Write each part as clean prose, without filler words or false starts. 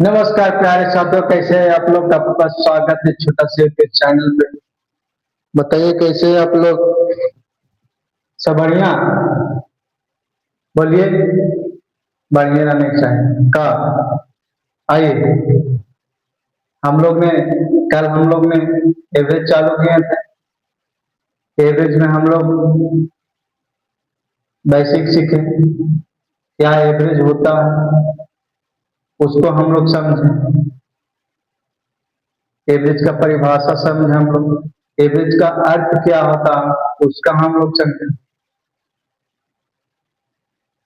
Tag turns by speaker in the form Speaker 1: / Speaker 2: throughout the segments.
Speaker 1: नमस्कार प्यारे छात्रों, कैसे हैं आप लोग। आपका स्वागत है छोटा से चैनल पे। बताइए कैसे हैं आप लोग। सब बढ़िया। बोलिए। बढ़िया रहने चाहिए का। आइए, हम लोग ने एवरेज चालू किए थे। एवरेज में हम लोग बेसिक सीखे, क्या एवरेज होता है उसको हम लोग समझे। एवरेज का परिभाषा समझे हम लोग। एवरेज का अर्थ क्या होता है उसका हम लोग समझे।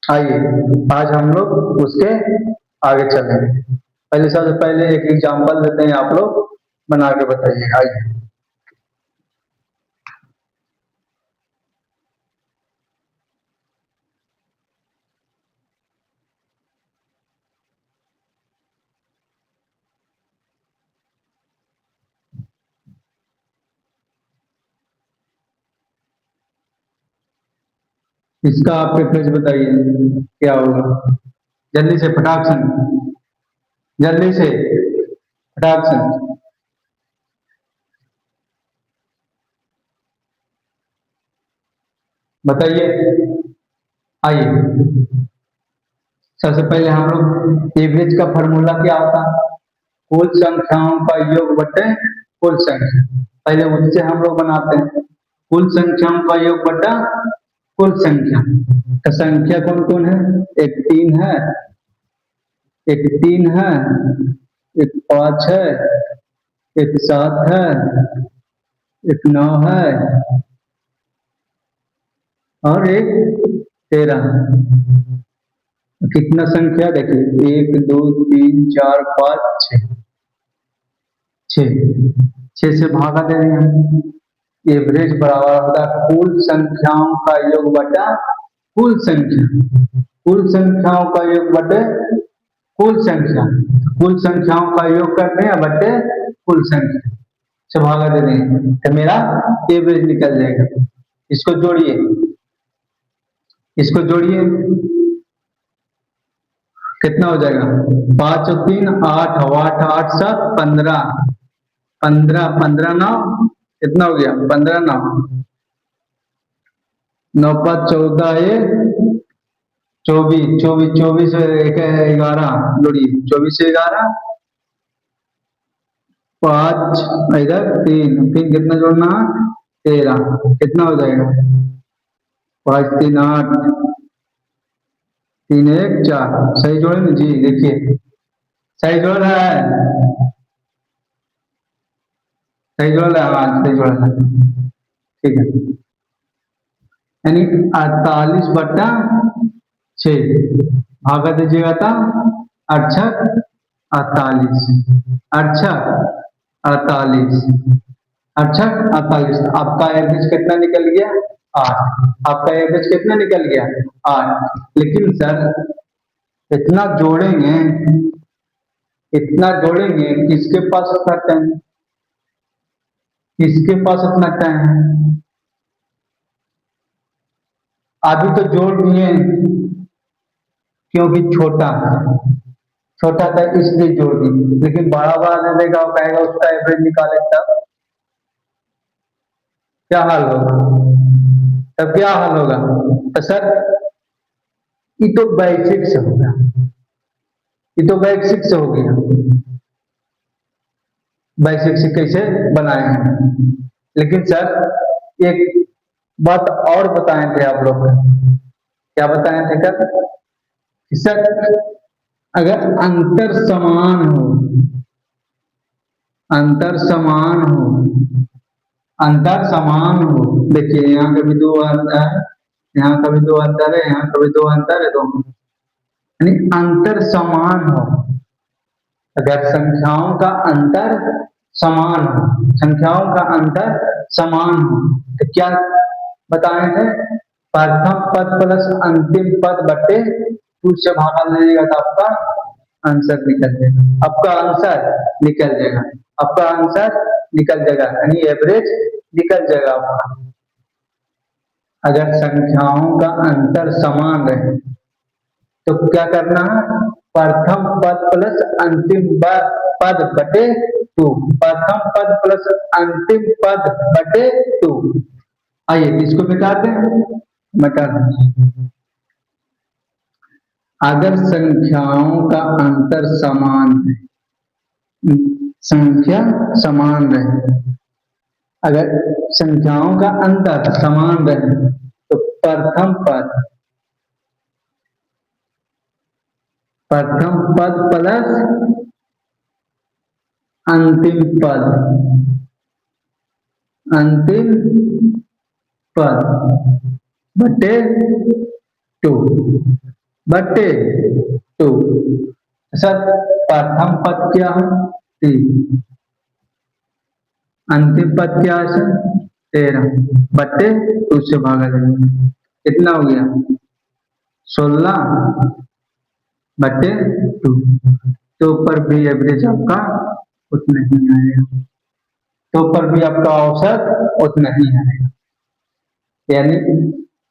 Speaker 1: आइए, आज हम लोग उसके आगे चलेंगे। पहले, सबसे पहले एक एग्जांपल देते हैं, आप लोग बना के बताइए। आइए, इसका आप प्रेफरेंस बताइए क्या होगा। जल्दी से, फटाक से, जल्दी से, फटाक से बताइए। आइए, सबसे पहले हम लोग एवरेज का फॉर्मूला क्या होता है। कुल संख्याओं का योग बटे कुल संख्या। पहले उससे हम लोग बनाते हैं। कुल संख्याओं का योग बटा कुल संख्या। तो संख्या कौन कौन है। एक तीन है, एक तीन है, एक पांच है, एक सात है, एक नौ है और एक 13 है। कितना संख्या देखिए, एक दो तीन चार पाँच छः। छः, छः से भागा दे रहे हैं। एवरेज बराबर होता है कुल संख्याओं का योग बटा कुल संख्या। कुल संख्याओं का योग बटे कुल संख्या। कुल संख्याओं का योग करते हैं बटे कुल संख्या से भागा दे रहे हैं, तो मेरा एवरेज निकल जाएगा। इसको जोड़िए, इसको जोड़िए, कितना हो जाएगा। पांच और तीन आठ, आठ आठ सात 15, 15 15 नौ, कितना हो गया 15 नौ, नौ पाँच 14, एक 24, 24 24 एक 11, जोड़िए 24 से 11, पांच इधर तीन, फिर कितना जोड़ना है 13, कितना हो जाएगा। पाँच तीन आठ, तीन एक चार। सही जोड़े ना जी, देखिए सही जोड़ रहा है। सही जोड़ रहा है, हाँ सही जोड़ रहा है। ठीक है, यानी 48 बट्टा 6 भागा दीजिएगा था। अड़छक 48, अड़छक 48, अड़छक 48। आपका एवरेज कितना निकल गया 8। आपका एवरेज कितना निकल गया 8। लेकिन सर इतना जोड़ेंगे, इतना जोड़ेंगे, किसके पास इतना टाइम, किसके पास इतना टाइम है। अभी तो जोड़ दिए क्योंकि छोटा है, छोटा था इसलिए जोड़ दी। लेकिन बड़ा बड़ा दे देगा और कहेगा उसका एवरेज निकाले, तब क्या हाल होगा। तब क्या हाल होगा। तो सर ये तो बेसिक से होगा, ये तो बेसिक से हो गया। बेसिक से कैसे बनाए हैं। लेकिन सर एक बात और बताए थे आप लोग, क्या बताए थे सर कि सर अगर अंतर समान हो, अंतर समान हो, अंतर समान हो। देखिए यहाँ का भी दो अंतर है, यहाँ का भी दो अंतर है, यहाँ का भी दो अंतर है, दोनों यानी अंतर समान हो। अगर संख्याओं का अंतर समान हो, संख्याओं का अंतर समान हो, तो क्या बताए थे। प्रथम पद प्लस अंतिम पद बटे 2 से भागा लीजिएगा तो आपका आंसर निकल जाएगा। आपका आंसर निकल जाएगा, आपका आंसर निकल जाएगा, यानी एवरेज निकल जाएगा आपका। अगर संख्याओं का अंतर समान रहे, तो क्या करना है, प्रथम पद प्लस अंतिम पद बटे 2, प्रथम पद प्लस अंतिम पद बटे 2। आइए इसको मिटा दें, मिटा दें। अगर संख्याओं का अंतर समान है, संख्या समान रहे, अगर संख्याओं का अंतर समान रहे तो प्रथम पद प्लस अंतिम पद बटे 2 बटे 2। सर प्रथम पद क्या है 3, अंतिम पद क्या है सर 13 बटे 2 से भागा जाएगा, कितना हो गया 16 बटे 2। तो पर भी एवरेज आपका उतना ही आएगा, तो पर भी आपका औसत उतना ही आएगा। यानी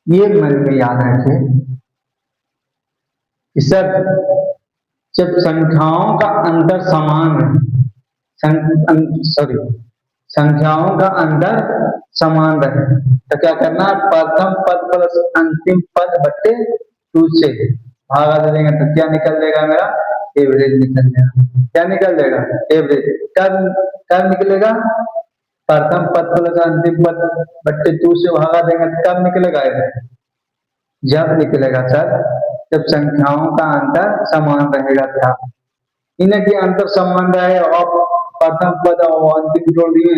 Speaker 1: ये मन में याद रखें कि सर जब संख्याओं का अंतर समान रहे, संख्याओं का अंतर समान रहे तो क्या करना है, प्रथम पद प्लस अंतिम पद बटे 2 से भागा दे देंगे तो क्या निकल जाएगा, मेरा एवरेज निकल जाएगा। क्या निकल जाएगा, एवरेज। कब निकलेगा, प्रथम पद प्लस अंतिम पद बटे 2 से भागा देंगे तो कब निकलेगा एवरेज, जब निकलेगा सर जब संख्याओं का अंतर समान रहेगा। था इन्हें कि अंतर समान रहे और प्रथम पद और अंतिम जोड़ दिए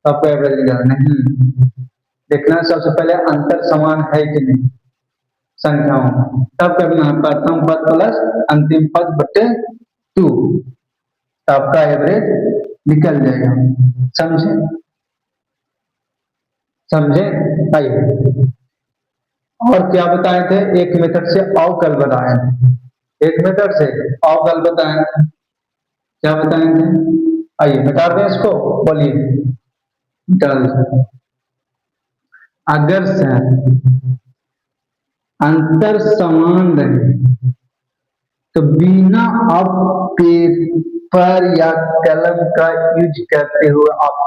Speaker 1: आपको एवरेज निकला, नहीं देखना सबसे पहले अंतर समान है कि नहीं संख्याओं, तब करना है प्रथम पद प्लस अंतिम पद बटे 2, आपका एवरेज निकल जाएगा। समझे समझे आइए और क्या बताए थे, एक मेथड से अवकल बताए, एक मेथड से अवकल बताए, क्या बताए थे, आइए बता दें इसको, बोलिए मिटा दीजिए। अगर सर अंतर समान रहे तो बिना आप पेपर या कलम का यूज करते हुए आप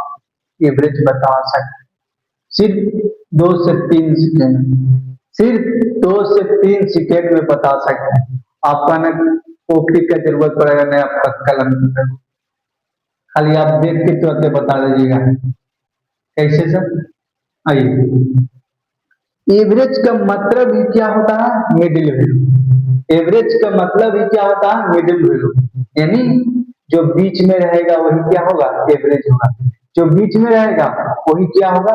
Speaker 1: एवरेज बता सकते, सिर्फ 2 से 3 सेकेंड, सिर्फ 2 से 3 सेकेंड में बता सकते हैं। आपका न कॉपी का जरूरत पड़ेगा, न आपका कलम की जरूरत, खाली आप देख के तुरंत बता दीजिएगा। कैसे सर, आइए एवरेज का मतलब ही क्या होता है, मिडिल वैल्यू। एवरेज का मतलब ही क्या होता है, मिडिल वैल्यू, यानी जो बीच में रहेगा वही क्या होगा, एवरेज होगा। जो बीच में रहेगा वही क्या होगा,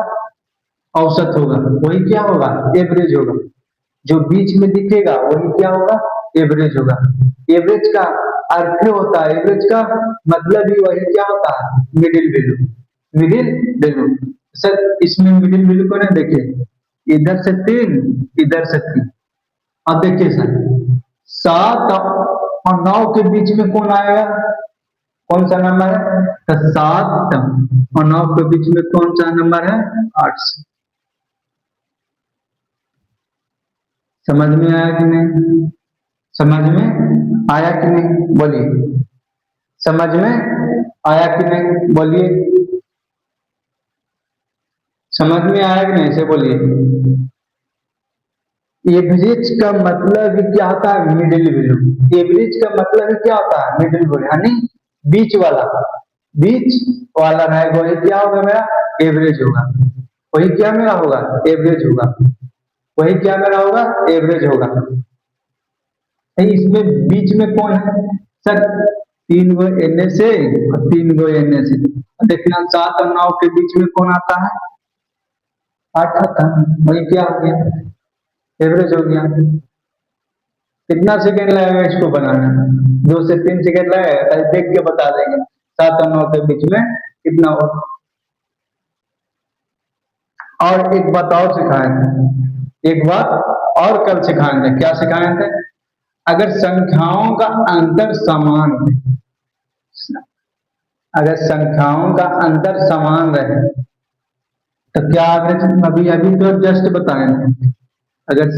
Speaker 1: औसत होगा, वही क्या होगा, एवरेज होगा। जो बीच में दिखेगा वही क्या होगा, एवरेज होगा। एवरेज का अर्थ होता है, एवरेज का मतलब ही वही क्या होता है, middle value, middle value. Sir इसमें मिडिल वैल्यू को ना देखे, इधर से 3 इधर से 3, अब देखिए सर 7 और 9 के बीच में कौन आएगा, कौन सा नंबर है, तो 7 और 9 के बीच में कौन सा नंबर है, 8। समझ में आया कि नहीं, समझ में आया कि नहीं, बोलिए समझ में आया कि नहीं, बोलिए समझ में आया कि नहीं से बोलिए। एवरेज का मतलब क्या होता है, मिडिल वैल्यू। एवरेज का मतलब क्या होता है, मिडिल वैल्यू, यानी बीच वाला, बीच वाला रहेगा वही क्या होगा, मेरा एवरेज होगा। वही क्या मेरा होगा, एवरेज होगा। वही क्या मेरा होगा, एवरेज होगा। इसमें बीच में कौन है सर, 3 गो एन से और 3 गो एन से। देखना 7 और 9 के बीच में कौन आता है, 8 आता है, वही क्या हो गया, एवरेज हो गया। कितना सेकेंड लगेगा इसको बनाने में, 2 से 3 सेकेंड लगेगा, देख के बता देंगे 7 और 9 के बीच में कितना हो। और एक बात और सिखाए थे, एक बात और कल सिखाए थे, क्या सिखाए थे, अगर संख्याओं का अंतर समान है, अगर संख्याओं का अंतर समान रहे तो क्या एवरेज, अभी अभी तो जस्ट बताए थे, अगर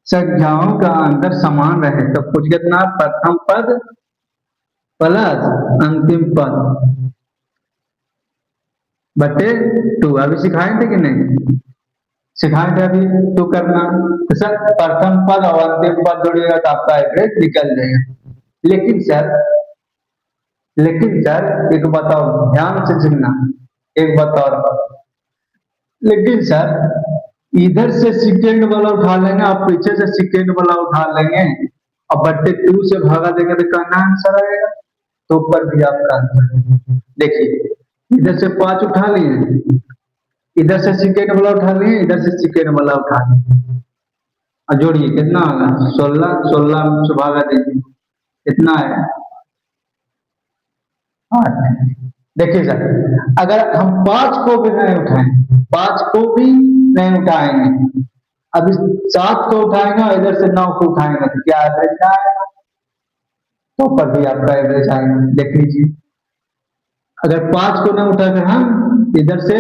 Speaker 1: संख्याओं का अंतर समान रहे तो कुछ कितना प्रथम पद प्लस अंतिम पद बटे 2। अभी सिखाए थे कि नहीं? सिखाए थे अभी तो करना। तो सर प्रथम पद और अंतिम पद जोड़िएगा तो आपका एवरेज निकल जाएगा। लेकिन सर एक बताओ, ध्यान से सुनना, एक बताओ। लेकिन सर इधर से सेकेंड वाला उठा लेंगे और पीछे से सेकेंड वाला उठा लेंगे और बट्टे 2 से भागा देंगे तो कहना आंसर आएगा। तो ऊपर भी आपका आंसर है। देखिए इधर से 5 उठा लिए, इधर से सेकेंड वाला उठा लिए, इधर से सेकेंड वाला उठा लिए और जोड़िए कितना होगा 16। 16 से भागा दीजिए कितना है 8। देखिए सर अगर हम 5 को भी नहीं उठाएं, 5 को भी नहीं उठाएंगे, अब इस 7 को उठाएंगे और इधर से 9 को उठाएंगे तो क्या एवरेज आएगा? तो पर भी आपका एवरेज आएगा। देख लीजिए अगर 5 को नहीं उठाते हम इधर से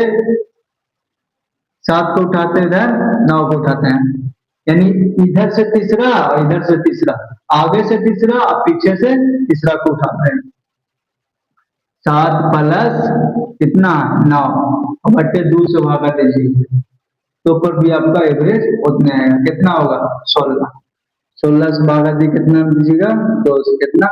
Speaker 1: 7 को उठाते हैं, इधर 9 को उठाते हैं, यानी इधर से तीसरा और इधर से तीसरा, आगे से तीसरा और पीछे से तीसरा को उठाते हैं। 7 प्लस कितना 9 बट्टे 2 से भागा दीजिए तो पर भी आपका एवरेज उतने आएगा। कितना होगा 16। 16 से भागा दी कितना दीजिएगा 2 से कितना,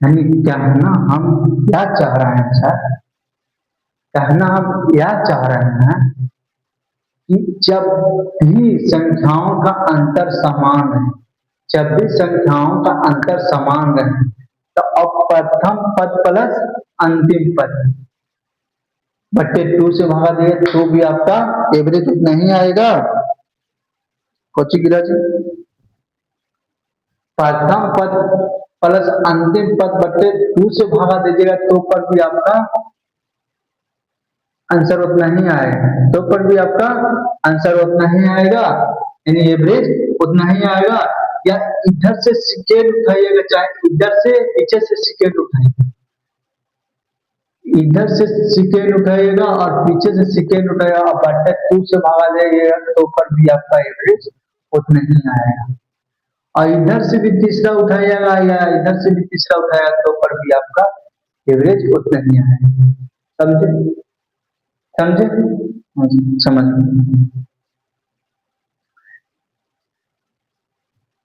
Speaker 1: यानी क्या है ना हम क्या चाह रहे हैं सर, कहना हम यह चाह रहे हैं कि जब भी संख्याओं का अंतर समान है, जब भी संख्याओं का अंतर समान रहे तो अब प्रथम पद प्लस अंतिम पद बट्टे 2 से भागा दिए तो भी आपका एवरेज उतना ही आएगा। कोची गिरा जी, प्रथम पद प्लस अंतिम पद बट्टे 2 से भागा दीजिएगा तो पर भी आपका आंसर उतना ही आएगा। तो पर भी आपका आंसर उतना ही आएगा, यानी एवरेज उतना ही आएगा। या इधर से सेकेंड उठाइएगा, चाहे इधर से पीछे से सेकेंड उठाइएगा, इधर से सेकेंड उठाइएगा और पीछे से सेकेंड उठाइएगा और बट्टे 2 से भागा जाइएगा तो पर भी आपका एवरेज उतना ही आएगा। और इधर से भी तीसरा उठाइएगा या इधर से भी तीसरा उठाएगा तो पर भी आपका एवरेज उतना ही आएगा। समझे? समझे? समझ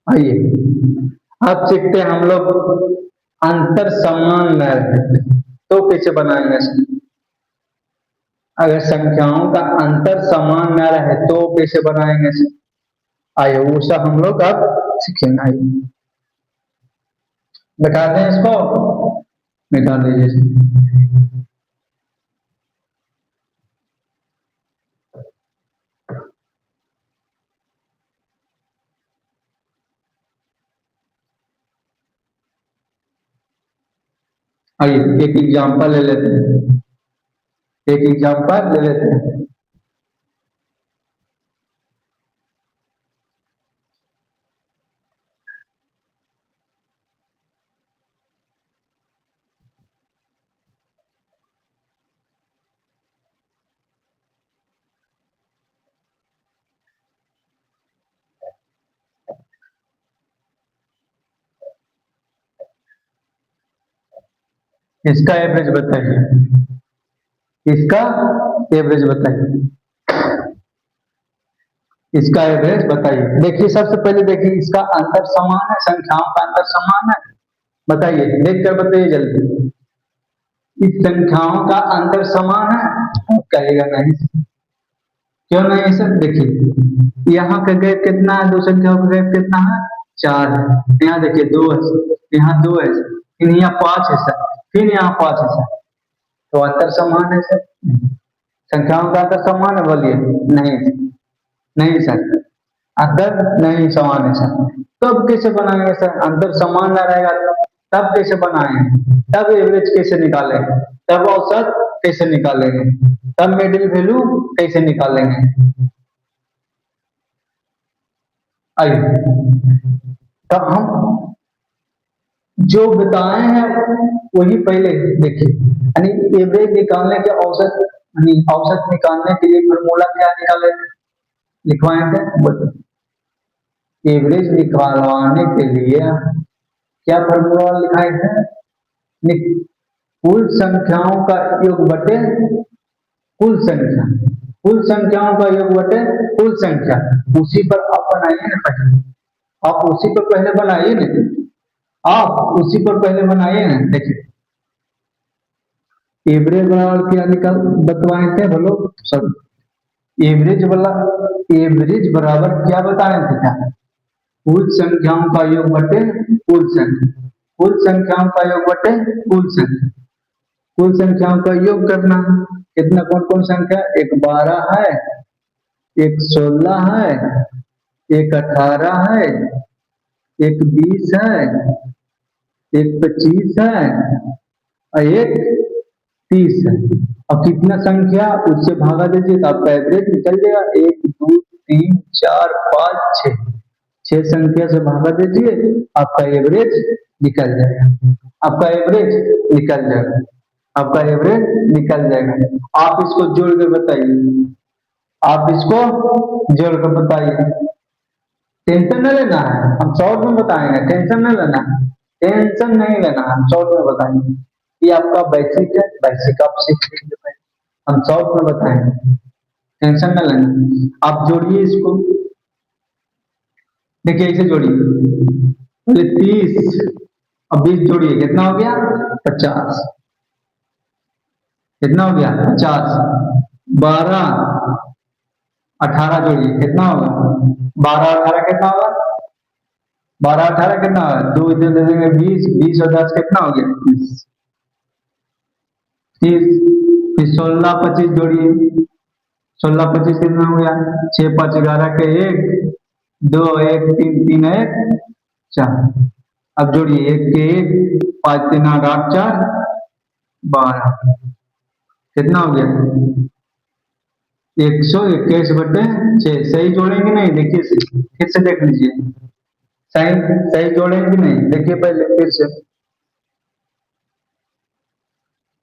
Speaker 1: आइए अब सीखते हैं हम लोग अंतर समान न रहे तो कैसे बनाएंगे। अगर संख्याओं का अंतर समान न रहे तो कैसे बनाएंगे। आइए वो सब हम लोग अब सीखेंगे। आइए बैठा दें इसको, बैठा दीजिए। आइए एक एग्जांपल ले लेते हैं, एक एग्जांपल ले लेते हैं। इसका एवरेज बताइए, इसका एवरेज बताइए, इसका एवरेज बताइए। देखिए सबसे पहले देखिए इसका अंतर समान है, संख्याओं का अंतर समान है, बताइए देख कर बताइए जल्दी। इस संख्याओं का अंतर समान है, कहेगा नहीं। क्यों नहीं सर? देखिए यहाँ का गैप कितना है, दो संख्याओं का गैप कितना है 4 है। यहाँ देखिए 2 है, यहाँ 2 है, फिर यहाँ 5 है सर, फिर यहाँ 5 है सर, तो अंतर समान है सर? संख्याओं का अंतर समान है? बोलिए नहीं, नहीं सर अंतर नहीं समान है सर। तब कैसे बनाएंगे सर? अंतर समान न रहेगा तब कैसे बनाएंगे? तब एवरेज कैसे निकालेंगे? तब औसत कैसे निकालेंगे? तब मिडिल वैल्यू कैसे निकालेंगे? आइए तब हम जो बताए हैं वही पहले देखिए, यानी एवरेज निकालने के औसत, यानी औसत निकालने के लिए फॉर्मूला क्या निकाले? लिखवाए थे, बोलो। एवरेज निकालवाने के लिए क्या फॉर्मूला लिखाए थे? कुल संख्याओं का योग बटे कुल संख्या, कुल संख्याओं का योग बटे कुल संख्या। उसी पर आप बनाइए ना पहले, आप उसी पर पहले बनाइए ना, आप उसी पर पहले बनाइए ना। देखिए एवरेज बराबर क्या निकाल बतवाए थे, बोलो सब। एवरेज वाला, एवरेज बराबर क्या बताए थे? क्या? कुल संख्याओं का योग बटे कुल संख्या, कुल संख्याओं का योग बटे कुल संख्या। कुल संख्याओं का योग करना, कितना कौन कौन संख्या? एक 12 है, एक 16 है, एक 18 है, एक 20 है, एक 25 है और एक 30 है। अब कितना संख्या उससे भागा दीजिए तो आपका एवरेज निकल जाएगा। 1 2 3 4 5 6, 6 संख्या से भागा दीजिए, आपका एवरेज निकल जाएगा, आपका एवरेज निकल जाएगा, आपका एवरेज निकल जाएगा। आप इसको जोड़ के बताइए, आप इसको जोड़ कर बताइए। टेंशन नहीं लेना है, हम शॉर्ट में बताएंगे, टेंशन नहीं लेना है, टेंशन नहीं लेना है, हम शॉर्ट में बताएंगे। ये आपका बेसिक है, बेसिक आप सीख लीजिए पहले, हम शॉर्ट में बताएंगे, टेंशन नहीं लेना। आप जोड़िए इसको, देखिए इसे जोड़िए, पहले 30 और 20 जोड़िए, कितना हो गया? 50। कितना हो गया? 50। 12 18 जोड़िए, कितना होगा? 12 18 कितना होगा? 12 18 कितना होगा? 2 इधर दे देंगे 20, 20 और 10 कितना हो गया? 30। 30 फिर 16 25 जोड़िए, 16 25 कितना हो गया? 6 5 11 के 1 2 1 3 3 1 4। अब जोड़िए, 1 के 1 5 3 8 8 4 12, कितना हो गया? 121/6। सही जोड़ेंगे नहीं? देखिए फिर से देख लीजिए, सही सही जोड़ेंगे नहीं? देखिए पहले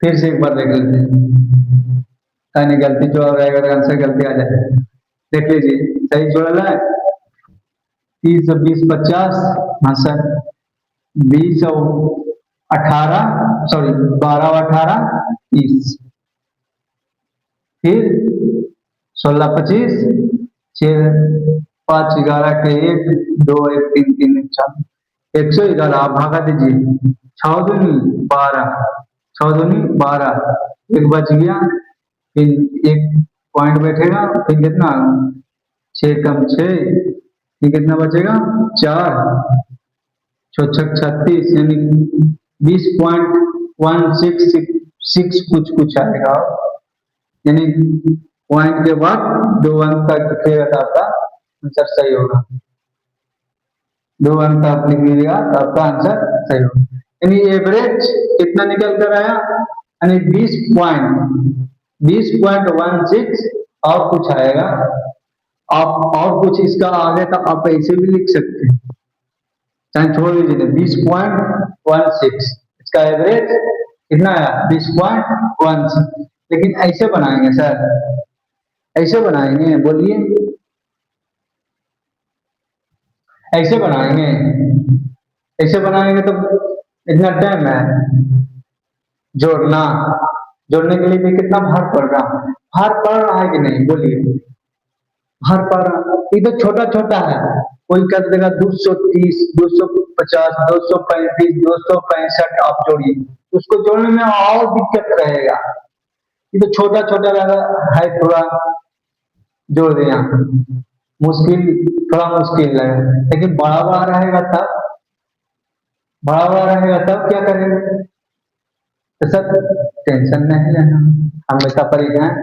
Speaker 1: फिर से एक बार देख लेते हैं, कहीं गलती जो रहेगा तो आंसर गलती आ जाए। देख लीजिए सही जोड़ा है। 30 और 20 50, हाँ सर। 20 और 18, सॉरी 12 और 18 30, फिर 16 25 6 5 11 के 1 2 1 3 3 1 4, 111। आप भागा दीजिए, 6 दूनी 12, 6 दूनी 12, एक बच गया, फिर एक पॉइंट बैठेगा, फिर कितना? 6 कम 6, फिर कितना बचेगा? 4 6 6 36, यानी 20.166 कुछ कुछ आएगा, यानी पॉइंट के बाद 2 अंक तक रखिएगा तो आपका आंसर सही होगा। 2 अंक आप लिख लीजिएगा तो आपका आंसर सही होगा। यानी एवरेज कितना निकल कर आया? यानी 20.16 और कुछ आएगा। आप और कुछ इसका आगे तो आप ऐसे भी लिख सकते हैं, चाहे छोड़ दीजिए। 20.16 इसका एवरेज कितना आया? 20.16। लेकिन ऐसे बनाएंगे सर, ऐसे बनाएंगे, बोलिए ऐसे बनाएंगे? ऐसे बनाएंगे तो इतना टाइम है जोड़ना, जोड़ने के लिए भी कितना भार पड़ रहा, भार पड़ रहा है कि नहीं? बोलिए भार पड़ रहा। ये तो छोटा छोटा है, कोई कर देगा 230 250 235 265, आप जोड़िए, उसको जोड़ने में और दिक्कत रहेगा। ये तो छोटा छोटा है, थोड़ा जोड़ दिया, मुश्किल, थोड़ा मुश्किल है। लेकिन बड़ा बड़ा रहेगा तब, बड़ा बड़ा रहेगा तब क्या करेंगे? तो सर टेंशन नहीं लेना, हम ऐसा परिचय हैं,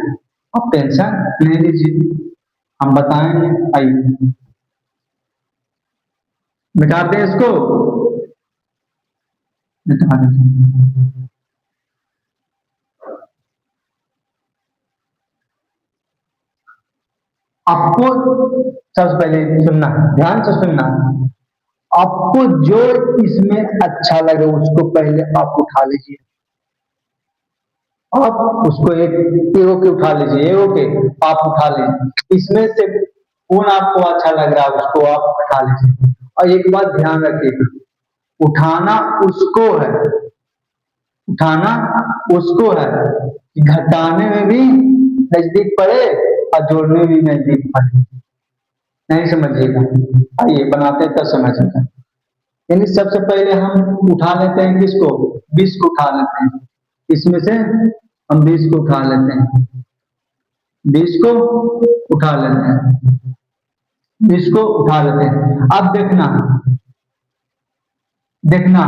Speaker 1: आप टेंशन नहीं लीजिए, हम बताएंगे। आइए मिटाते हैं इसको, मिटा देंगे। आपको सबसे पहले सुनना, ध्यान से सुनना, आपको जो इसमें अच्छा लगे उसको पहले आप उठा लीजिए। आप उसको एक एगो के उठा लीजिए, एगो के आप उठा लीजिए, इसमें से कौन आपको अच्छा लग रहा है उसको आप उठा लीजिए। और एक बात ध्यान रखिएगा, उठाना उसको है, उठाना उसको है कि घटाने में भी नजदीक पड़े और जोड़ने में भी नजदीक पड़े। नहीं समझिएगा, आइए बनाते हैं तब समझिएगा। यानी सबसे पहले हम उठा लेते हैं किसको, 20 को उठा लेते हैं, इसमें से हम 20 को उठा लेते हैं, 20 को उठा लेते हैं, 20 को उठा लेते हैं। अब देखना, देखना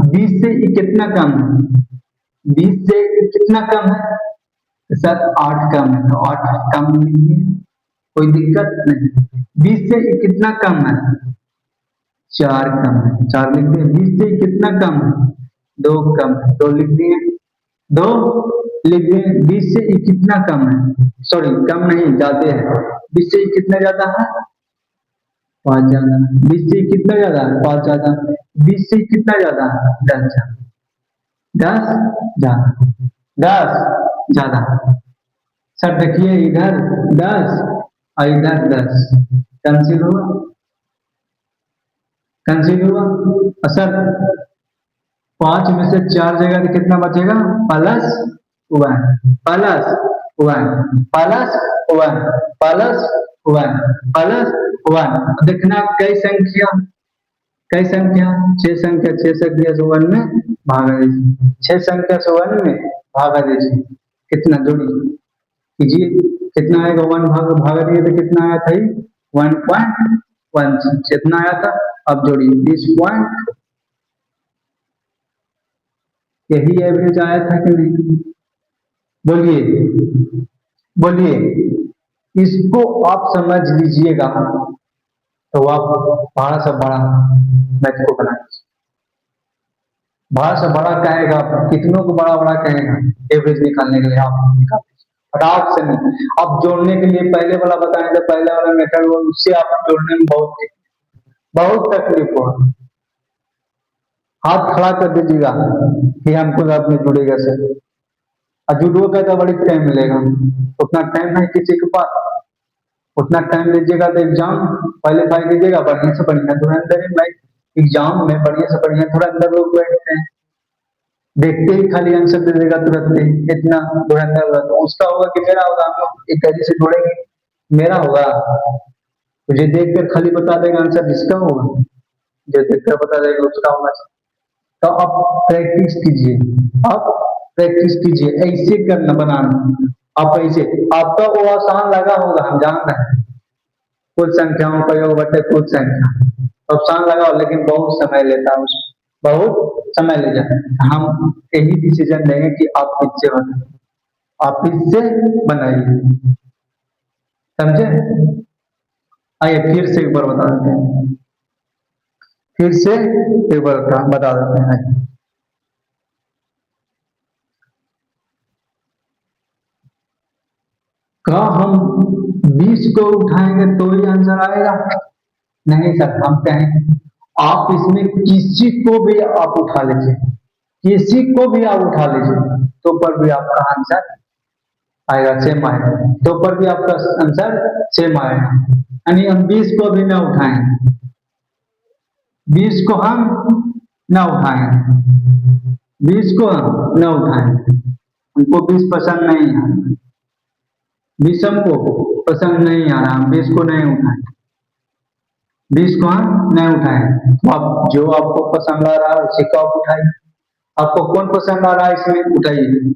Speaker 1: 20 से ये कितना कम है, 20 से ये कितना कम है, तो सर 8 कम है, तो 8 कम नहीं है, कोई दिक्कत नहीं। 20 से ये कितना कम है, 4 कम है, 4 लिख दिए। 20 से कितना कम है, 2 कम है, 2 लिख दिए, 2 लिख दिए। 20 से ये कितना कम है, सॉरी कम नहीं ज्यादा है, 20 से ये कितना ज्यादा है, 5 ज्यादा। 20 से कितना ज्यादा है, 5 ज्यादा। 20 से कितना ज्यादा है, 10 ज्यादा, 10 ज्यादा, 10 ज्यादा। सर देखिए इधर 10 और इधर 10 कैंसिल हुआ, कैंसिल हुआ। और सर 5 में से 4 जगह तो कितना बचेगा, plus 1, plus 1, plus 1, plus 1, plus 1। देखना कई संख्या, कई संख्या, 6 संख्या, 6 संख्या से 1 में भागा दीजिए, 6 संख्या से 1 में भागा दीजिए, कितना जोड़ी कीजिए, कितना आएगा, 1 भागा दिए तो कितना आया था, 1.1 कितना आया था। अब जोड़िए 20 पॉइंट, यही एवरेज आया था कि नहीं, बोलिए बोलिए। इसको आप समझ लीजिएगा तो आप बड़ा से बड़ा मैथ को बना लीजिए। बड़ा से बड़ा कहेगा, कितनों को बड़ा बड़ा कहेगा एवरेज निकालने के लिए, आप निकाल फटाक से नहीं। अब जोड़ने के लिए पहले वाला बताएं तो पहले वाला मेथड, उससे आप जोड़ने में बहुत तकलीफ होगा। हाथ खड़ा कर दीजिएगा कि हमको अब में जुड़ेगा सर, और जुड़ो का तो बड़ी टाइम मिलेगा, उतना टाइम है किसी के पास, उतना टाइम लीजिएगा तो एग्जाम क्वालिफाई कीजिएगा बढ़िया से बढ़िया। तुरंत भाई एग्जाम में बढ़िया से बढ़िया, थोड़ा अंदर लोग बैठते हैं, देखते ही खाली आंसर दे देगा तुरंत ही, इतना धुरंधर होगा। तो उसका होगा कि मेरा होगा, हम लोग एक तरीके से जोड़ेंगे, मेरा होगा, तुझे देखकर खाली बता देगा आंसर, जिसका होगा जो देखकर बता देगा उसका होगा। तो आप प्रैक्टिस कीजिए, आप प्रैक्टिस कीजिए, ऐसे करना बनाना, आप ऐसे, आपका वो आसान लगा होगा, हम जान रहे हैं, कुछ संख्याओं का योग बटे कुछ संख्या आसान लगा हो, लेकिन बहुत समय लेता है, उसमें बहुत समय ले जाता है। हम यही डिसीजन लेंगे कि आप इससे बनाइए, आप इससे बनाइए, समझे। आइए फिर से एक बार बता देते हैं, फिर से एक बार बता देते हैं। क्या हम 20 को उठाएंगे तो ही आंसर आएगा, नहीं सर। हम कहें आप इसमें किसी को भी आप उठा लीजिए, किसी को भी आप उठा लीजिए, तो पर भी आपका आंसर आएगा, सेम आएगा, तो पर भी आपका आंसर सेम आएगा। यानी हम 20 को भी ना उठाएं, 20 को हम ना उठाएं, 20 को हम ना उठाएं, हमको 20 पसंद नहीं है, 20 हमको पसंद नहीं आ रहा, हम 20 को नहीं उठाएं, 20 को हम नहीं उठाएं। तो आप जो आपको पसंद आ रहा है उसी को आप उठाइए, आपको कौन पसंद आ रहा है इसमें उठाइए।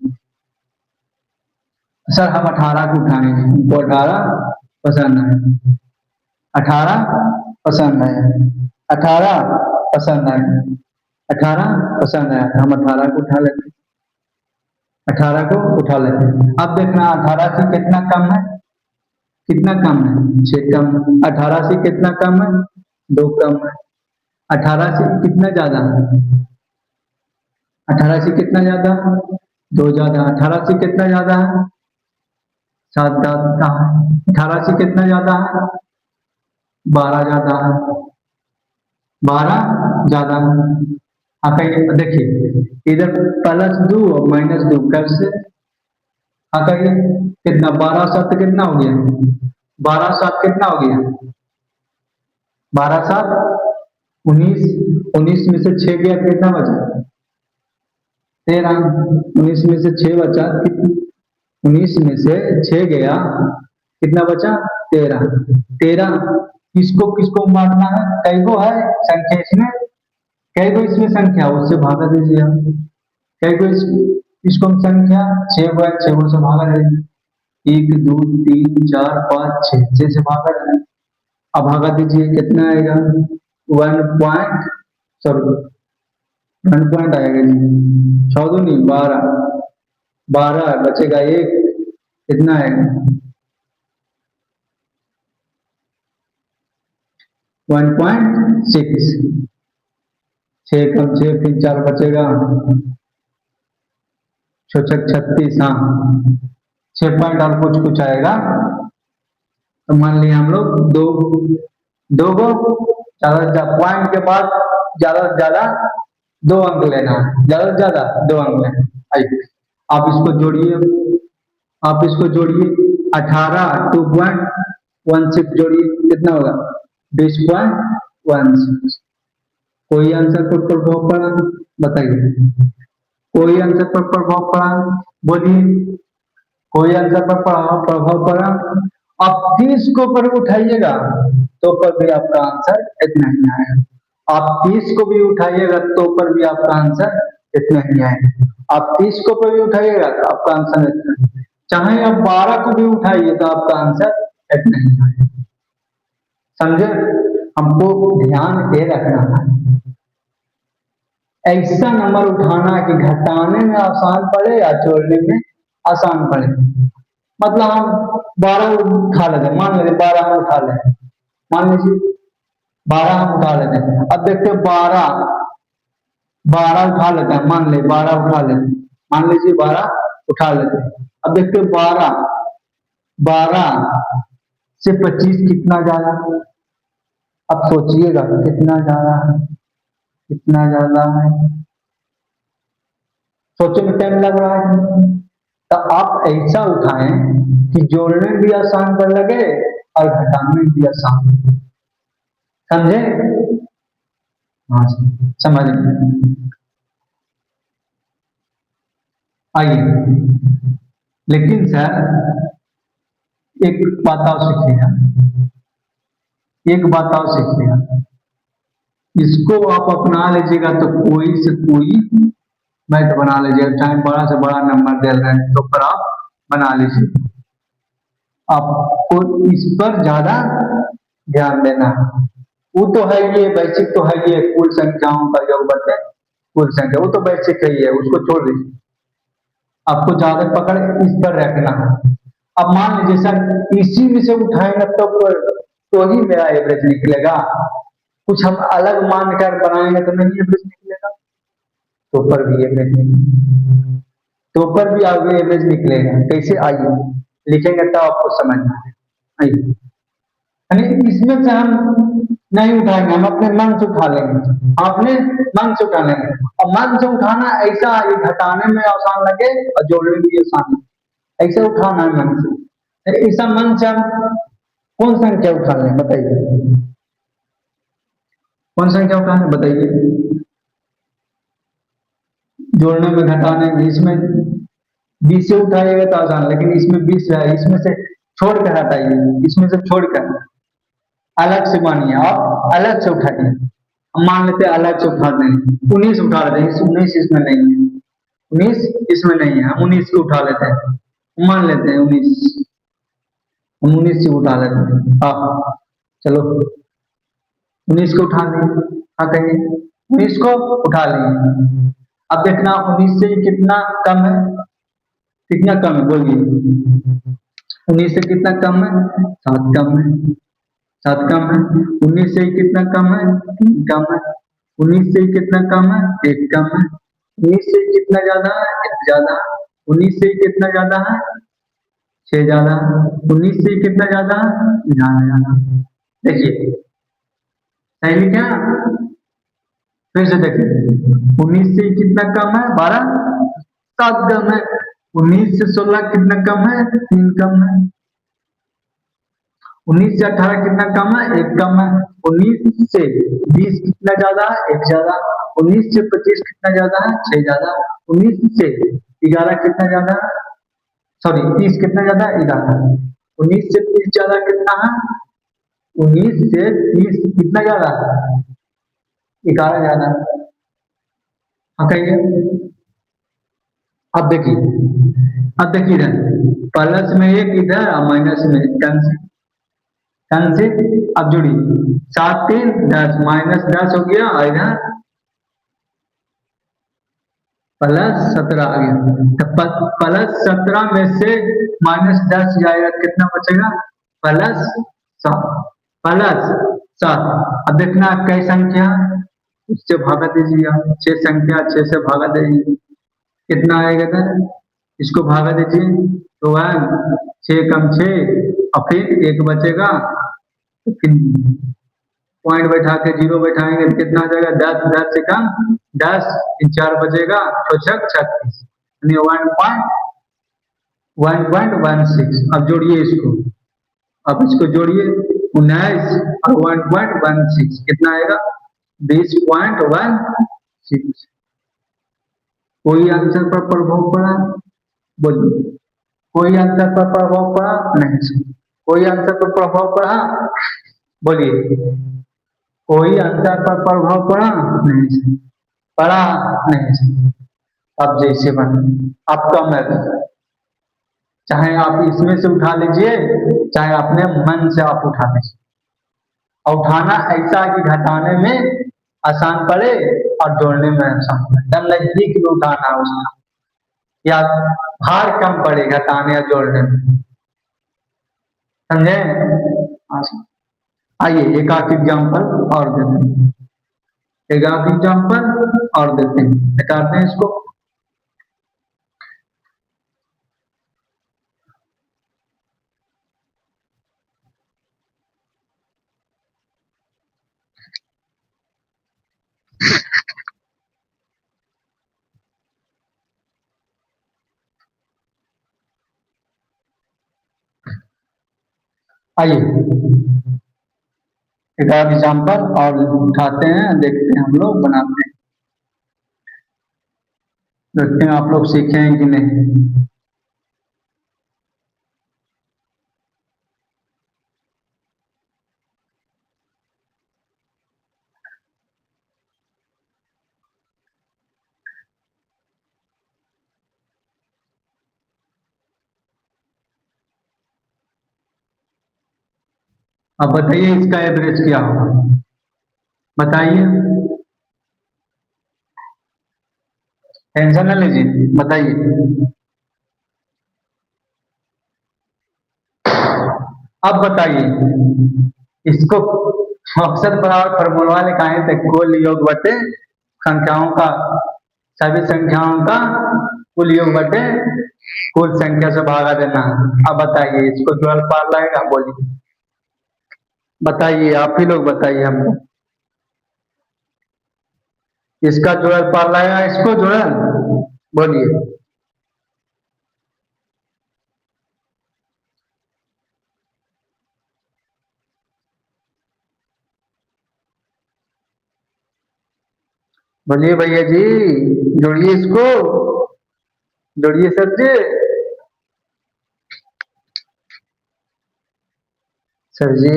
Speaker 1: सर हम 18 को उठाएंगे, हमको 18 पसंद है, 18 पसंद है, 18 पसंद है, 18 पसंद है, हम 18 को उठा लेते हैं, 18 को उठा लेते हैं। अब देखना 18 से कितना कम है, कितना कम है, 6 कम। 18 से कितना कम है, 2 कम है। 18 से कितना ज्यादा है, 18 से कितना ज्यादा, 2 ज्यादा। 18 से कितना ज्यादा है, 7 ज्यादा है। 18 से कितना ज्यादा है, 12 ज्यादा है, 12 ज्यादा है। आप देखिए इधर +2 और -2 कैसे, कहिए कितना, 12 7 कितना हो गया, 12 7 कितना हो गया? 12 7 19, 19 में से 6 गया कितना बचा? 13। 19 में से 6 बचा कितनी? 19 में से 6 गया कितना बचा? 13। 13 किसको किसको बांटना है? कई को है संख्या इसमें, कई को इसमें संख्या, उससे भागा दीजिए आप। कई को इसको हम संख्या 6 को है, 6 को से भागा दीजिए। 1 2 3 4 5 6, 6 से भागा दीजिए। अब भागा दीजिए कितना आएगा? 1 पॉइंट, सॉरी 1 पॉइंट आएगा जी, 14 नहीं 12, 12 बचेगा 1, कितना आएगा? 1.6। 6 कम 6 फिर 4 बचेगा, 36। हाँ 6 पॉइंट और कुछ कुछ आएगा। तो मान लिया हम लोग दो, दो को ज्यादा पॉइंट के बाद ज्यादा से ज्यादा 2 अंक लेना है, ज्यादा से ज्यादा 2 अंक लेना है। आइए आप इसको जोड़िए, आप इसको जोड़िए 18 2.16 जोड़िए कितना होगा? 20.16। कोई आंसर पर प्रभाव पड़ा? बताइए, कोई आंसर पर प्रभाव पड़ा? बोलिए, कोई आंसर पर प्रभाव पड़ा? आप 30 को पर उठाइएगा तो पर भी आपका आंसर इतना ही आएगा। आप 30 को भी उठाइएगा तो पर भी आपका आंसर इतना ही आएगा। आप 30 को पर भी उठाइएगा तो आपका आंसर इतना ही, चाहे आप 12 को भी उठाइए तो आपका आंसर इतना ही आएगा। समझे? हमको ध्यान ये रखना है, ऐसा नंबर उठाना कि घटाने में आसान पड़े या जोड़ने में आसान पड़े। मतलब हम 12 उठा लेते, मान लेते 12 हम उठा लेते, मान लीजिए 12 हम उठा लेते हैं। अब देखते हैं 12 उठा लेते हैं, मान ले 12 उठा लेते हैं, मान लीजिए 12 उठा लेते हैं। अब देखते हैं 12 से 25 कितना ज्यादा? अब सोचिएगा कितना ज्यादा है, कितना ज्यादा है, सोचने में टाइम लग रहा है। तो आप ऐसा उठाएं कि जोड़ने में भी आसान पर लगे और घटाने में भी आसान। समझे? हाँ समझ। आइए, लेकिन सर एक बात और सीखिएगा, एक बात और सीखिएगा, इसको आप अपना लीजिएगा तो कोई से कोई मैथ बना लीजिएगा, चाहे बड़ा से बड़ा नंबर दे रहे हैं तो पर आप बना लीजिए। आपको इस पर ज्यादा ध्यान देना है। वो तो है ये बेसिक, तो है ये कुल संख्याओं का योग बढ़ते, कुल संख्या वो तो बेसिक है, ये उसको छोड़ दीजिए। आपको ज्यादा पकड़ इस पर रखना है। अब मान लीजिए सर इसी में से उठाएंगे तो ही मेरा एवरेज निकलेगा, कुछ हम अलग मान कर बनाएंगे तो नहीं एवरेज निकलेगा। तो पर भी एवरेज निकलेगा, तो पर भी आगे एवरेज निकलेगा। कैसे? आइए लिखेंगे तो आपको समझना है। आइए, इसमें से हम नहीं उठाएंगे, हम अपने मन से उठा लेंगे, अपने मन से उठा लेंगे। और मन से उठाना ऐसा, ये घटाने में आसान लगे और जोड़ने में भी आसान लगे, ऐसा उठाना है मन से। ऐसा मन से हम कौन संख्या उठा लें? बताइए, कौन संख्या उठा लें? बताइए। जोड़ने में घटाने में, इसमें 20 से उठाइएगा तो आसान, लेकिन इसमें 20 है, इसमें से छोड़कर हटाइए, इसमें से छोड़कर अलग से मानिए, आप अलग से उठाइए। मान लेते हैं अलग से उठाते हैं, 19 उठा लेते हैं, 19 इसमें नहीं है, 19 इसमें नहीं है, हम 19 को उठा लेते हैं, मान लेते हैं 19, हम 19 से उठा लेते हैं। हाँ चलो 19 को उठा लिए, हाँ कहिए 19 को उठा लिए। अब देखना 19 से कितना कम है, कितना कम है बोलिए। 19 से कितना कम है? 7 कम है, 7 कम है। 19 से कितना कम है? 3 कम है। 19 से कितना कम है? 1 कम है। 19 से कितना ज्यादा है? 1 ज्यादा। 19 से कितना ज्यादा है? 6 ज्यादा। 19 से कितना ज्यादा है? 11 ज्यादा। देखिए सही क्या? फिर से देखिए 19 से कितना कम है? 12, 7 कम है। 19 से 16 कितना कम है? 3 कम है। 19 से 18 कितना कम है? एक कम है। 19 से 20 कितना ज्यादा है? एक ज्यादा। 19 से 25 कितना ज्यादा है? 6 ज्यादा। 19 से 11 कितना ज्यादा है? सॉरी 30 कितना ज्यादा है? 11। 19 से 30 ज्यादा कितना है? 19 से 30 कितना ज्यादा है? 11 ज्यादा। हाँ कहिए। अब देखिए इधर प्लस में एक, इधर और माइनस में कैंसिल। कैंसिल। अब जोड़िए 7 3 10, -10 हो गया, और इधर +17 आ गया। तो +17 में से -10 जाएगा, कितना बचेगा? +7। +7। अब देखना कई संख्या, उससे भागा दीजिए आप। 6 संख्या 6 से भागा दीजिए, कितना आएगा इधर? इसको भागा दीजिए तो 6 कम 6, और फिर एक बचेगा, तो फिर पॉइंट बैठा के जीरो बैठाएंगे तो कितना आ जाएगा? 10। 10 से कम 10, 4 बचेगा, 6 36, यानी 1.16। अब जोड़िए इसको, अब इसको जोड़िए 19 और 1.16 कितना आएगा? 20.16। कोई आंसर पर प्रभाव पड़ा? बोलिए। कोई आंसर पर प्रभाव पड़ा? नहीं सर। कोई आंसर पर प्रभाव पड़ा? बोलिए। कोई आंसर पर प्रभाव पड़ा? नहीं सर। पड़ा? नहीं सर। अब जैसे बने आपका मैथ, चाहे आप इसमें से उठा लीजिए, चाहे अपने मन से आप उठा लीजिए। और उठाना ऐसा कि घटाने में आसान पड़े और जोड़ने में आसान पड़े, तब नजदीक में उठाना है उसका, या भार कम पड़े घटाने या जोड़ने में। समझे? आइए एक आध एग्जाम्पल और देते हैं। एक आध एग्जाम्पल और देते हैं, हटाते हैं इसको। आइए एक आध एग्जाम्पल और उठाते हैं, देखते हैं हम लोग बनाते हैं, देखते हैं आप लोग सीखे हैं कि नहीं। अब बताइए इसका एवरेज क्या होगा? बताइए, टेंशन न लीजिए, बताइए। अब बताइए इसको अक्सर बराबर फॉर्मूला लिखाएं थे, कुल योग बटे संख्याओं का, सभी संख्याओं का कुल योग बटे कुल संख्या से भागा देना। अब बताइए इसको जोड़ पार लाएगा? बोलिए, बताइए आप ही लोग बताइए हमको, इसका जोड़ पार लाएगा? इसको जोड़, बोलिए। बोलिए भैया जी, जोड़िए इसको, जोड़िए सर जी। सर जी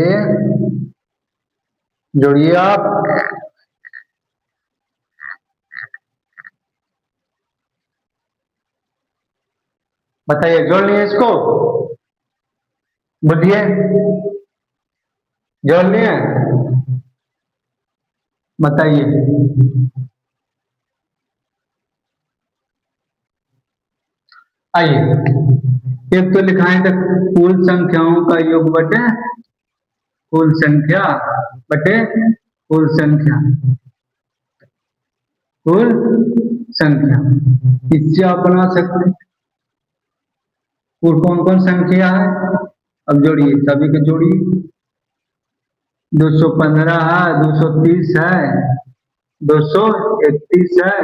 Speaker 1: जोड़िए आप। बताइए जोड़ लिए इसको? बोलिए, जोड़ लिए? बताइए। आइए एक तो लिखाएं तो कुल संख्याओं का योग बटे कुल संख्या, बटे कुल संख्या, कुल संख्या। इससे आप बना सकते हैं कुल कौन कौन संख्या है। अब जोड़िए, सभी को जोड़िए। 215 है, 230 है, 231 है,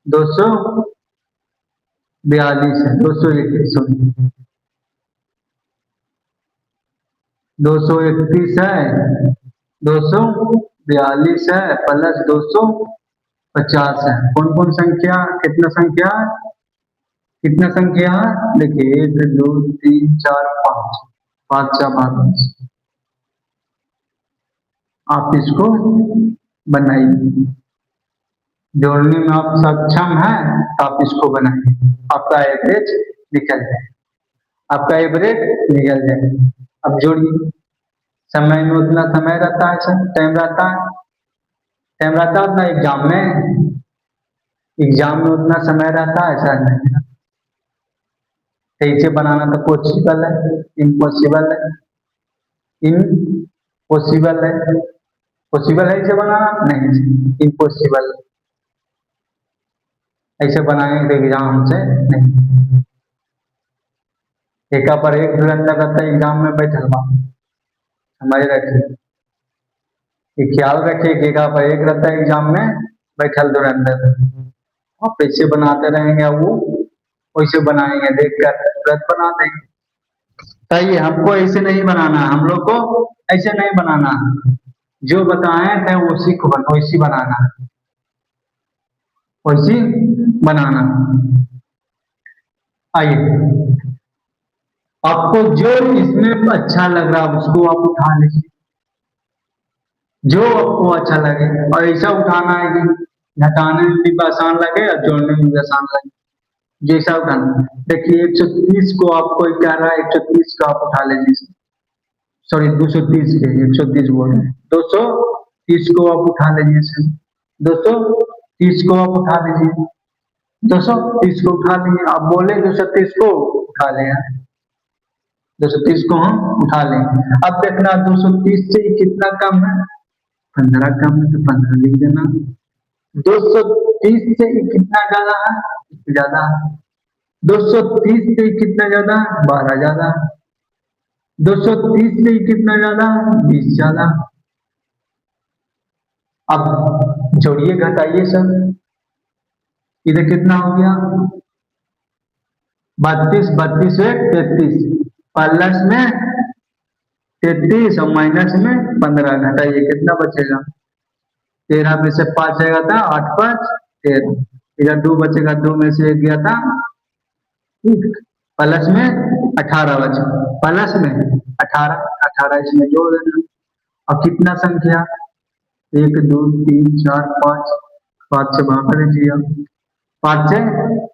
Speaker 1: 242 है, 221 सॉरी। 231 है, 242 है, प्लस 250 है। कौन कौन संख्या, कितना संख्या, कितना संख्या, देखिए 1 2 3 4 5, 5 4 5। आप इसको बनाइए, जोड़ने में आप सक्षम हैं तो आप इसको बनाइए, आपका एवरेज निकल जाए, आपका एवरेज निकल जाए। अब जोड़िए, समय में उतना समय रहता है सर, टाइम रहता है, टाइम रहता है उतना एग्जाम में, एग्जाम में उतना समय रहता है सर नहीं। तो इसे बनाना तो पॉसिबल है, इम्पॉसिबल है, इम्पॉसिबल है, पॉसिबल है इसे बनाना नहीं, इम्पॉसिबल, ऐसे बनाएंगे तो एग्जाम से नहीं। एका पर एक धुरंधर रहता है एग्जाम में बैठल बा, समझ रखिए, ये ख्याल रखिए कि एका पर एक रहता है एग्जाम में बैठल धुरंधर। आप ऐसे बनाते रहेंगे, वो वैसे बनाएंगे, देख कर तुरंत बना देंगे। सही है, हमको ऐसे नहीं बनाना, हम लोग को ऐसे नहीं बनाना, जो बताए थे उसी को वैसी बनाना, वैसी बनाना। आइए, आपको जो इसमें अच्छा लग रहा है उसको आप उठा लीजिए, जो आपको अच्छा लगे, और ऐसा उठाना है कि घटाने में भी आसान लगे और जोड़ने में भी आसान लगे, जैसा उठाना। देखिए 130 को आपको क्या रहा है, 130 का आप उठा लीजिए, सॉरी 230 के, 130 बोल रहे हैं, 230 को आप उठा लीजिए सर, 230 को आप उठा लीजिए, 230 को उठा लीजिए, आप बोले 230 को उठा लें, 230 को हम उठा लें। अब देखना 230 से कितना कम है, 15 कम है, तो 15 लिख देना। 230 से कितना ज्यादा है, ज्यादा है, 230 से कितना ज्यादा है, 12 ज्यादा है, 230 से कितना ज्यादा, 20 ज्यादा। अब जोड़िए घटाइए सर, इधर कितना हो गया, 32, 32 से 33, प्लस में 33 और माइनस में 15, घटाइए कितना बचेगा, 13 में से 5 जाएगा था, 8 5 13, इधर 2 बचेगा, 2 में से 1 गया था, प्लस में 18 बचा, प्लस में 18, 18 इसमें जोड़ देना। अब कितना संख्या, 1 2 3 4 5, 5 से भागा दीजिए आप, 5 से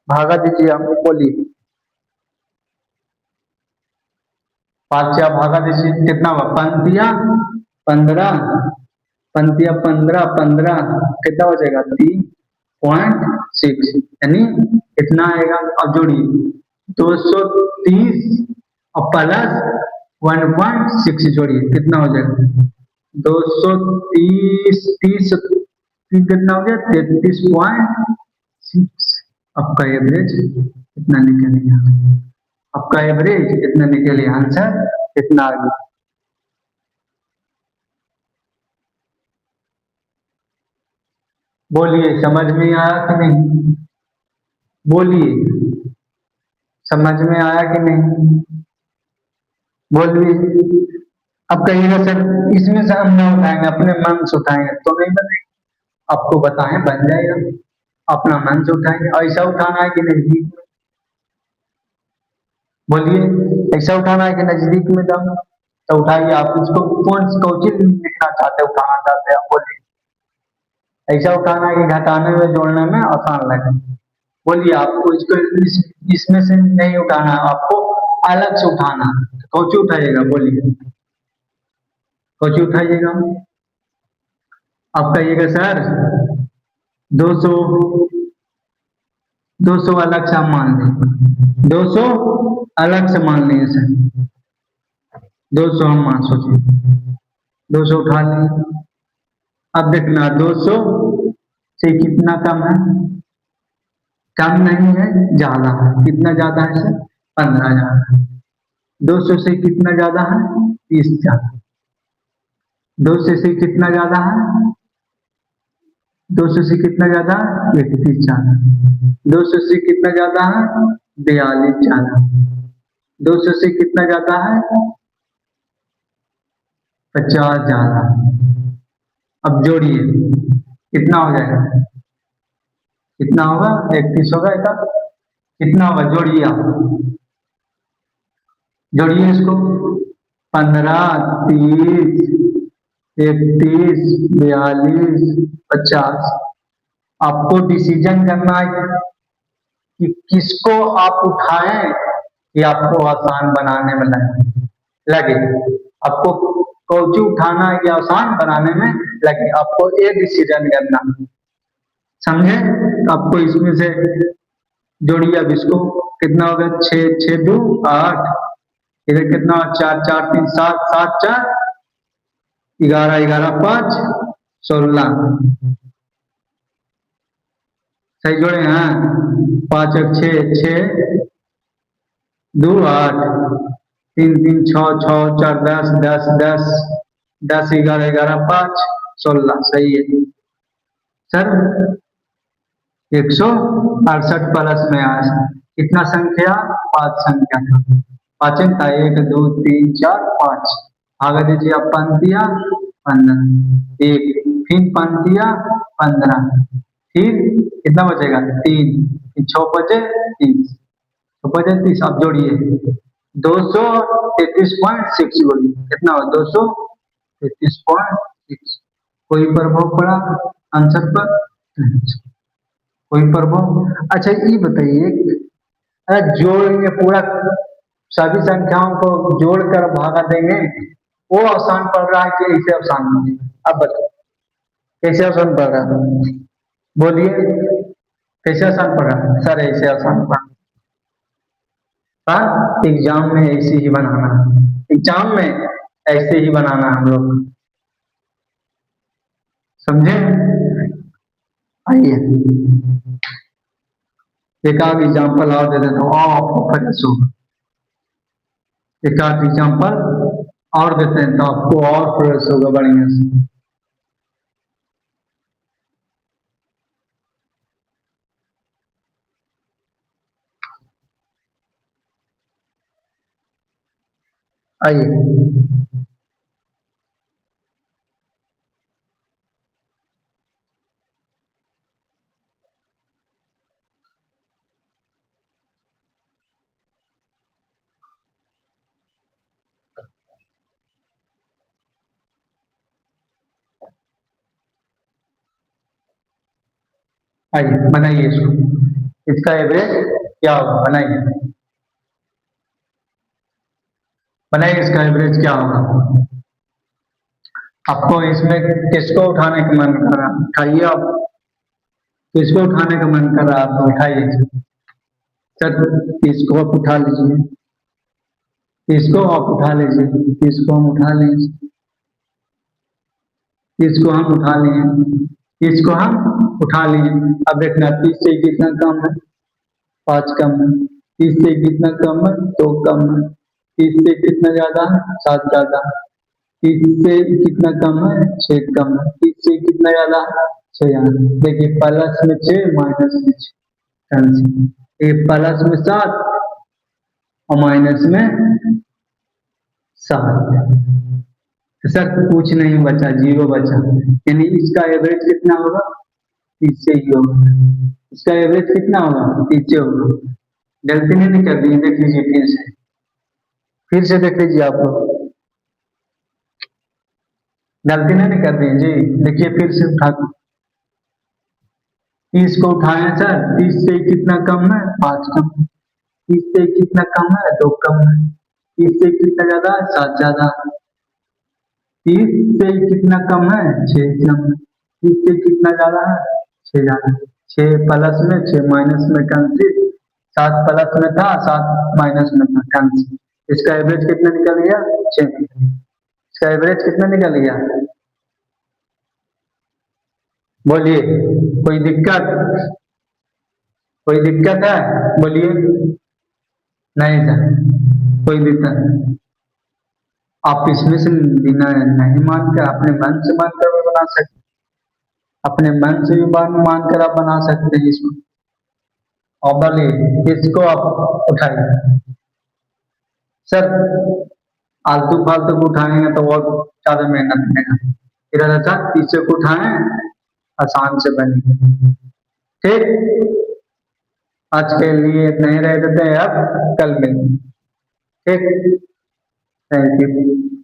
Speaker 1: भागा दीजिए आप, बोलिए 5 से आप भागा दीजिए, कितना हुआ, पंक्तियां 15, पंक्तियां 15, 15 कितना बचेगा, 3.6, यानी कितना आएगा। अब जोड़िए 230 और प्लस 1.6 जोड़िए कितना हो जाएगा, 230, 30 कितना हो गया, 33.6। आपका एवरेज कितना निकलेगा, आपका एवरेज कितना निकले, आंसर कितना आ गया। बोलिए समझ में आया कि नहीं, बोलिए समझ में आया कि नहीं, बोलिए। अब कहिएगा सर इसमें से हम ना उठाएंगे, अपने मन से उठाएंगे तो नहीं बनेगा, आपको बताएं बन जाएगा, अपना मन से उठाएंगे। ऐसा उठाना है कि नजदीक में, बोलिए ऐसा उठाना है कि नजदीक में जाओ, तो उठाइए। आप इसको कौन सी लिखना चाहते हैं, उठाना चाहते हैं, बोलिए। ऐसा उठाना है कि घटाने में जोड़ने में आसान लगे, बोलिए। आपको इसको इसमें से नहीं उठाना, आपको अलग से उठाना, कौन सी उठाइएगा, बोलिए कौन सी उठाइएगा। आप कहिएगा सर 200, 200 अलग से हम मान लें, 200 अलग से मान लेंगे सर, 200 हम मान सोचिए, 200 उठा लें। अब देखना 200 से कितना कम है, कम नहीं है, ज्यादा है, कितना ज्यादा है सर, 15 ज्यादा है। 200 से कितना ज्यादा है, 30 ज्यादा, 200 से कितना ज्यादा है, 200 से कितना ज्यादा, 31 ज्यादा, 200 से कितना ज्यादा है, 42 ज्यादा, 200 से कितना ज्यादा है, 50 ज्यादा। अब जोड़िए कितना हो जाएगा, कितना होगा, 31 होगा इसका, कितना होगा जोड़िए आप, जोड़िए इसको, 15, 30, 31, 42, 50। आपको डिसीजन करना है कि किसको आप उठाएं कि आपको आसान बनाने में लगे। आपको कौची उठाना है कि आसान बनाने में लगे, आपको ये डिसीजन करना, समझे। आपको इसमें से जोड़िए अब इसको, कितना होगा, 6, 6 2 8, इधर कितना, 4 4 3 7 7 4 11 11 5 16। सही जोड़े हैं, 5 1 6 6 2 8 3 3 6 6 4 10 10 10 10 11 11 5 16, सही है सर। 168 प्लस में आया, कितना संख्या, 5 संख्या था, 5 था, 1 2 3 4 5। आगे दीजिए आप, पंक्तियां 15, एक फिर पंक्तियां 15, फिर कितना बचेगा, 3, 6 बचे 30, 6 बचे 30। आप जोड़िए 233.6 जोड़िए, कितना हो, 233.6। कोई प्रभाव पड़ा आंसर पर, कोई प्रभाव। अच्छा ये बताइए, अरे जोड़ेंगे पूरा, सभी संख्याओं को जोड़कर भागा देंगे, वो आसान पड़ रहा है कि ऐसे आसान नहीं? अब बताओ कैसे आसान पड़ रहा है, बोलिए कैसे आसान पड़ रहा है सर, ऐसे आसान पड़ रहा है। एग्जाम में ऐसे ही बनाना है, एग्जाम में ऐसे ही बनाना हम लोग, समझे। आइए एक आध एग्जाम्पल और दे देता हूँ, आपको फ्रेश होगा। एक आध एग्जाम्पल और देते हैं तो आपको और फ्रेश होगा बढ़िया से। आइए आइए बनाइए इसको, इसका एवरेज क्या होगा, बनाइए बनाइए, इसका एवरेज क्या होगा। आपको इसमें किसको उठाने का मन कर रहा, उठाइए आप, किसको उठाने का मन कर रहा है आप उठाइए सर। इसको आप उठा लीजिए, इसको आप उठा लीजिए, इसको हम उठा लीजिए, इसको हम उठा लिए, इसको हम उठा लिए। अब देखना 30 से कितना कम है, 5 कम है, 30 से कितना कम है, 2 कम है, 30 से कितना ज्यादा है, 7 ज्यादा है, 30 से कितना कम है, 6 कम है, 30 से कितना ज्यादा है, 6 ज्यादा। देखिए प्लस में 6 माइनस में 6 कैंसिल, ये प्लस में 7 और माइनस में 7। तो सर कुछ नहीं बचा, जीरो बचा, यानी इसका एवरेज कितना होगा, 30 से ही होगा। इसका एवरेज कितना होगा, 30 से होगा। गलती नहीं कर दी, देख लीजिए फिर से देख लीजिए आप लोग, गलती नहीं कर दी जी। देखिए फिर से उठा, 30 को उठाए सर, 30 से कितना कम है, 5 कम है, 30 से कितना कम है, 2 कम है, 30 से कितना ज्यादा है, 7 ज्यादा है, 30 से कितना कम है, 6 कम है, 30 से कितना ज्यादा है, 6 ज्यादा, 6 प्लस में 6 माइनस में कैंसिल, 7 प्लस में था 7 माइनस में था कैंसिल। इसका एवरेज कितना निकल गया, 6। इसका एवरेज कितना निकल गया, बोलिए कोई दिक्कत, कोई दिक्कत है, बोलिए नहीं सर, कोई दिक्कत नहीं। आप इसमें से बिना नहीं मानकर अपने मन से मानकर भी बना सकते, अपने मन से भी मानकर आप बना सकते हैं इसको। और बोलिए इसको आप उठाइए सर, आलतू फालतू को उठाएंगे तो और ज्यादा मेहनत लेगा। फिर अच्छा इसे को उठाएं, आसान से बनेगा। ठीक, आज के लिए इतना ही रह देते हैं, अब कल मिलेंगे। ठीक, थैंक यू।